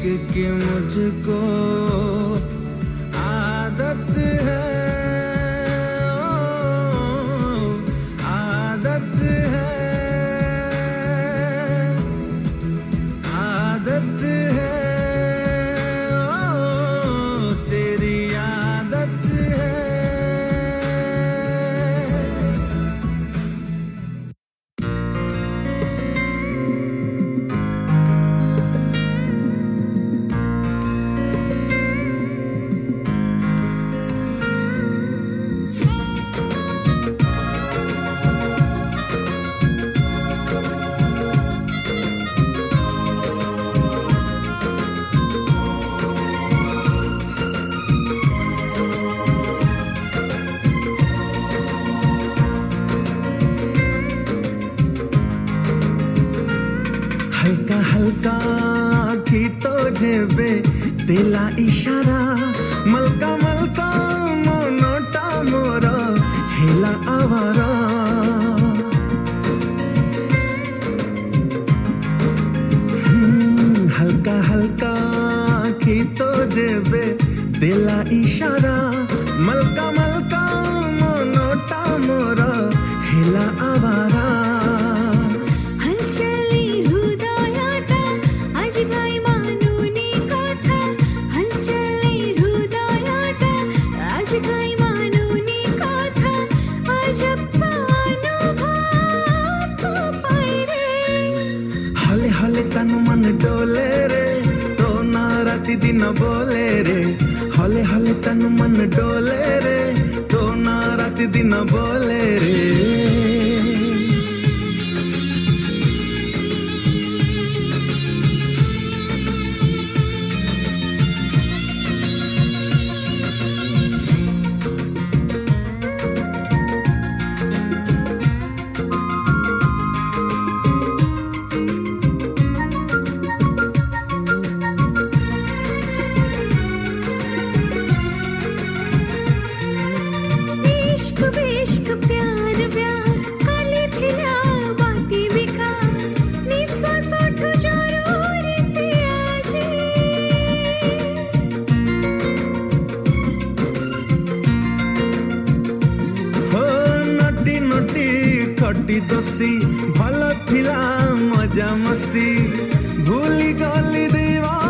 कि मुझको आदत है, आदत है, आदत है, तेरी आदत है। हल्का हल्का की तो जेबे तेला इशारा मलका मलका मोनोटा मोरा हेला आवारा हल्का हल्का की तो जेबे तेला इशारा मलका मलका मोनोटा मोरा हेला आवारा हले तनु मन डोले रे तो ना राती दिन बोले रे हले हले तनु मन डोले रे तो ना राती दिन बोले रे इश्क प्यार प्यार काले थिला बाती बेकार निश्वास उठ जरूरी से आजे हो नटी नटी खटी दोस्ती भल थिला मजा मस्ती भूली गली दीवा